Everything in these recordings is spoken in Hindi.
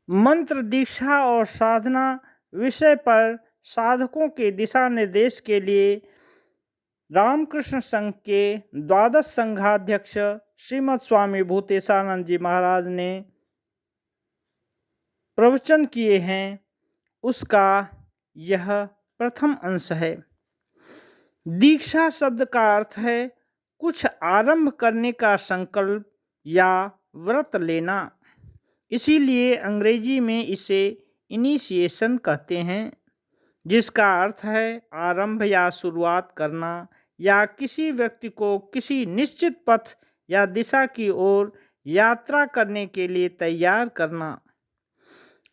मंत्र दीक्षा और साधना विषय पर साधकों के दिशा निर्देश के लिए रामकृष्ण संघ के द्वादश संघाध्यक्ष श्रीमद स्वामी भूतेशानंद जी महाराज ने प्रवचन किए हैं, उसका यह प्रथम अंश है। दीक्षा शब्द का अर्थ है कुछ आरंभ करने का संकल्प या व्रत लेना। इसीलिए अंग्रेजी में इसे इनिशिएशन कहते हैं, जिसका अर्थ है आरंभ या शुरुआत करना या किसी व्यक्ति को किसी निश्चित पथ या दिशा की ओर यात्रा करने के लिए तैयार करना।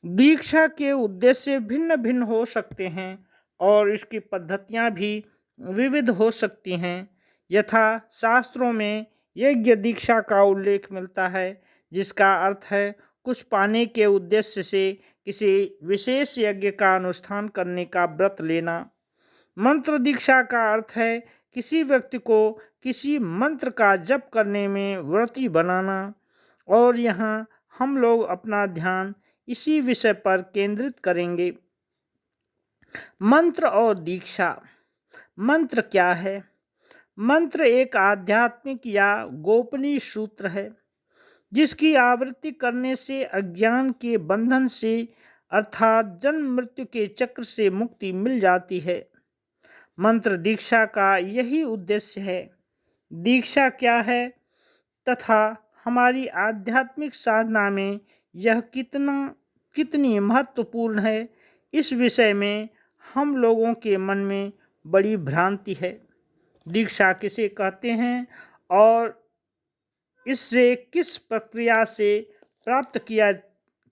दीक्षा के उद्देश्य भिन्न भिन्न हो सकते हैं और इसकी पद्धतियां भी विविध हो सकती हैं। यथा शास्त्रों में यज्ञ दीक्षा का उल्लेख मिलता है, जिसका अर्थ है कुछ पाने के उद्देश्य से किसी विशेष यज्ञ का अनुष्ठान करने का व्रत लेना। मंत्र दीक्षा का अर्थ है किसी व्यक्ति को किसी मंत्र का जप करने में व्रती बनाना। और यहाँ हम लोग अपना ध्यान इसी विषय पर केंद्रित करेंगे। मंत्र और दीक्षा। मंत्र क्या है? मंत्र एक आध्यात्मिक या गोपनीय सूत्र है, जिसकी आवृत्ति करने से अज्ञान के बंधन से अर्थात जन्म मृत्यु के चक्र से मुक्ति मिल जाती है। मंत्र दीक्षा का यही उद्देश्य है। दीक्षा क्या है तथा हमारी आध्यात्मिक साधना में यह कितनी महत्वपूर्ण है, इस विषय में हम लोगों के मन में बड़ी भ्रांति है। दीक्षा किसे कहते हैं और इससे किस प्रक्रिया से प्राप्त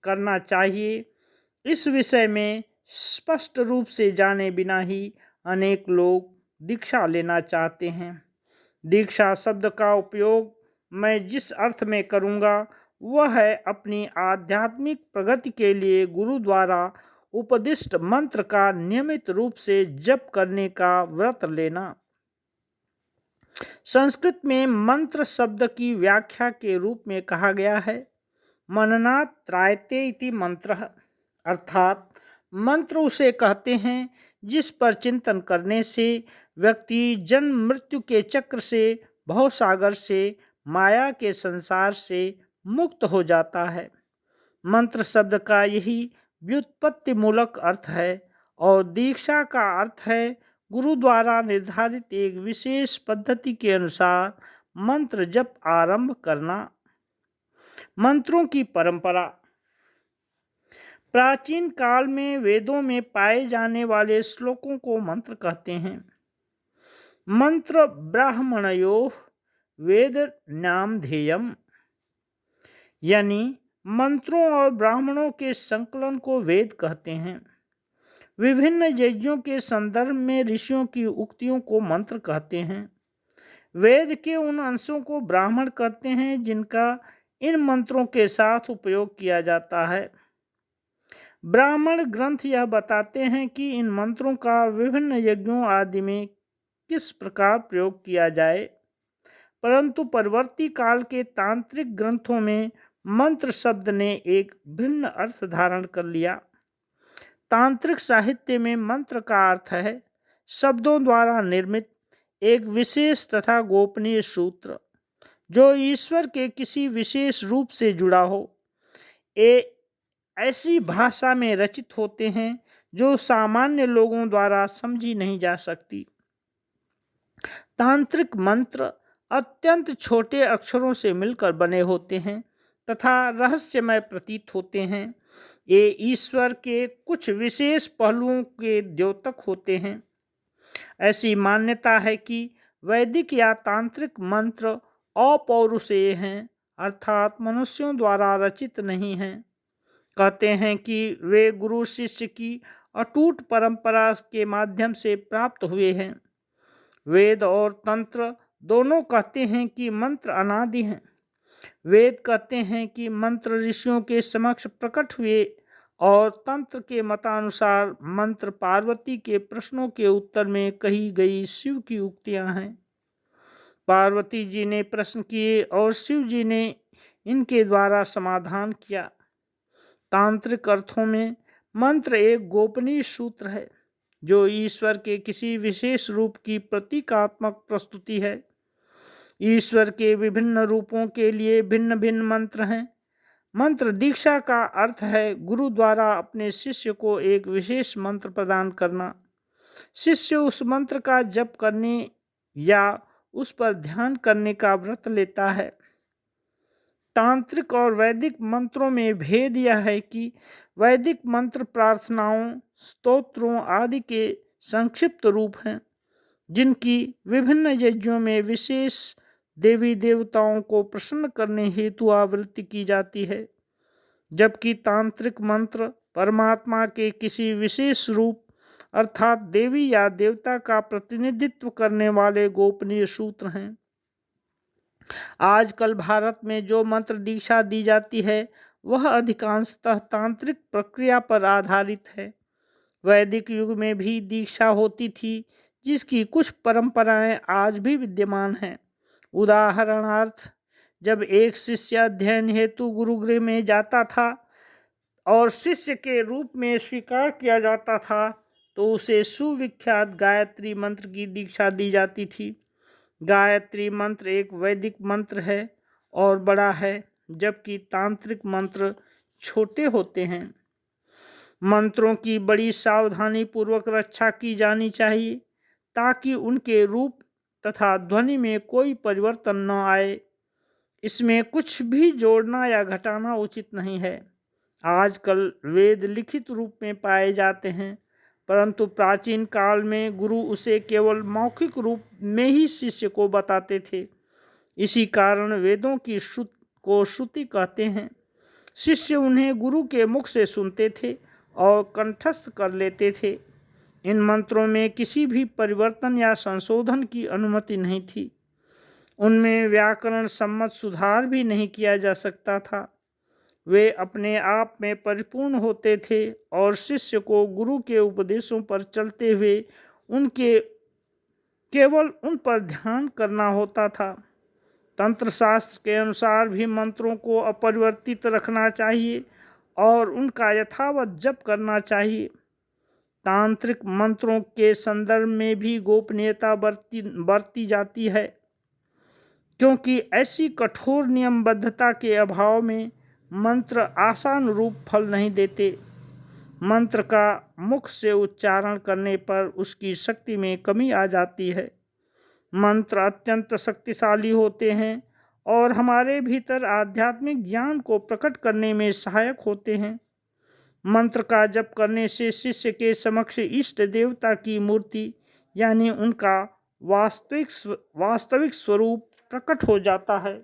करना चाहिए, इस विषय में स्पष्ट रूप से जाने बिना ही अनेक लोग दीक्षा लेना चाहते हैं। दीक्षा शब्द का उपयोग मैं जिस अर्थ में करूँगा वह है अपनी आध्यात्मिक प्रगति के लिए गुरु द्वारा उपदिष्ट मंत्र का नियमित रूप से जप करने का व्रत लेना। संस्कृत में मंत्र शब्द की व्याख्या के रूप में कहा गया है, मननात् त्रायते इति मंत्रः, अर्थात मंत्र उसे कहते हैं जिस पर चिंतन करने से व्यक्ति जन्म मृत्यु के चक्र से, भवसागर से, माया के संसार से मुक्त हो जाता है। मंत्र शब्द का यही व्युत्पत्ति मूलक अर्थ है और दीक्षा का अर्थ है गुरु द्वारा निर्धारित एक विशेष पद्धति के अनुसार मंत्र जप आरंभ करना। मंत्रों की परंपरा। प्राचीन काल में वेदों में पाए जाने वाले श्लोकों को मंत्र कहते हैं। मंत्र ब्राह्मणयोः वेद नामधेयम्, यानी मंत्रों और ब्राह्मणों के संकलन को वेद कहते हैं। विभिन्न यज्ञों के संदर्भ में ऋषियों की उक्तियों को मंत्र कहते हैं। वेद के उन अंशों को ब्राह्मण कहते हैं जिनका इन मंत्रों के साथ उपयोग किया जाता है। ब्राह्मण ग्रंथ यह बताते हैं कि इन मंत्रों का विभिन्न यज्ञों आदि में किस प्रकार प्रयोग किया जाए, परंतु परवर्ती काल के तांत्रिक ग्रंथों में मंत्र शब्द ने एक भिन्न अर्थ धारण कर लिया। तांत्रिक साहित्य में मंत्र का अर्थ है शब्दों द्वारा निर्मित एक विशेष तथा गोपनीय सूत्र, जो ईश्वर के किसी विशेष रूप से जुड़ा हो। ऐसी भाषा में रचित होते हैं जो सामान्य लोगों द्वारा समझी नहीं जा सकती। तांत्रिक मंत्र अत्यंत छोटे अक्षरों से मिलकर बने होते हैं तथा रहस्यमय प्रतीत होते हैं। ये ईश्वर के कुछ विशेष पहलुओं के द्योतक होते हैं। ऐसी मान्यता है कि वैदिक या तांत्रिक मंत्र अपौरुषेय हैं, अर्थात मनुष्यों द्वारा रचित नहीं हैं। कहते हैं कि वे गुरु शिष्य की अटूट परंपरा के माध्यम से प्राप्त हुए हैं। वेद और तंत्र दोनों कहते हैं कि मंत्र अनादि हैं। वेद कहते हैं कि मंत्र ऋषियों के समक्ष प्रकट हुए और तंत्र के मतानुसार मंत्र पार्वती के प्रश्नों के उत्तर में कही गई शिव की उक्तियां हैं। पार्वती जी ने प्रश्न किए और शिव जी ने इनके द्वारा समाधान किया। तांत्रिक अर्थों में मंत्र एक गोपनीय सूत्र है जो ईश्वर के किसी विशेष रूप की प्रतीकात्मक प्रस्तुति है। ईश्वर के विभिन्न रूपों के लिए भिन्न भिन्न मंत्र हैं। मंत्र दीक्षा का अर्थ है गुरु द्वारा अपने शिष्य को एक विशेष मंत्र प्रदान करना। शिष्य उस मंत्र का जप करने या उस पर ध्यान करने का व्रत लेता है। तांत्रिक और वैदिक मंत्रों में भेद यह है कि वैदिक मंत्र प्रार्थनाओं, स्तोत्रों आदि के संक्षिप्त रूप हैं जिनकी विभिन्न यज्ञों में विशेष देवी देवताओं को प्रसन्न करने हेतु आवृत्ति की जाती है, जबकि तांत्रिक मंत्र परमात्मा के किसी विशेष रूप अर्थात देवी या देवता का प्रतिनिधित्व करने वाले गोपनीय सूत्र हैं। आजकल भारत में जो मंत्र दीक्षा दी जाती है वह अधिकांशतः तांत्रिक प्रक्रिया पर आधारित है। वैदिक युग में भी दीक्षा होती थी जिसकी कुछ परंपराएं आज भी विद्यमान हैं। उदाहरणार्थ, जब एक शिष्य अध्ययन हेतु गुरुगृह में जाता था और शिष्य के रूप में स्वीकार किया जाता था तो उसे सुविख्यात गायत्री मंत्र की दीक्षा दी जाती थी। गायत्री मंत्र एक वैदिक मंत्र है और बड़ा है, जबकि तांत्रिक मंत्र छोटे होते हैं। मंत्रों की बड़ी सावधानी पूर्वक रक्षा की जानी चाहिए ताकि उनके रूप तथा ध्वनि में कोई परिवर्तन न आए। इसमें कुछ भी जोड़ना या घटाना उचित नहीं है। आजकल वेद लिखित रूप में पाए जाते हैं, परंतु प्राचीन काल में गुरु उसे केवल मौखिक रूप में ही शिष्य को बताते थे। इसी कारण वेदों की को श्रुति कहते हैं। शिष्य उन्हें गुरु के मुख से सुनते थे और कंठस्थ कर लेते थे। इन मंत्रों में किसी भी परिवर्तन या संशोधन की अनुमति नहीं थी। उनमें व्याकरण सम्मत सुधार भी नहीं किया जा सकता था। वे अपने आप में परिपूर्ण होते थे और शिष्य को गुरु के उपदेशों पर चलते हुए केवल उन पर ध्यान करना होता था। तंत्र शास्त्र के अनुसार भी मंत्रों को अपरिवर्तित रखना चाहिए और उनका यथावत जप करना चाहिए। तांत्रिक मंत्रों के संदर्भ में भी गोपनीयता बरती जाती है, क्योंकि ऐसी कठोर नियमबद्धता के अभाव में मंत्र आसान रूप फल नहीं देते। मंत्र का मुख से उच्चारण करने पर उसकी शक्ति में कमी आ जाती है। मंत्र अत्यंत शक्तिशाली होते हैं और हमारे भीतर आध्यात्मिक ज्ञान को प्रकट करने में सहायक होते हैं। मंत्र का जप करने से शिष्य के समक्ष इष्ट देवता की मूर्ति यानी उनका वास्तविक स्वरूप प्रकट हो जाता है।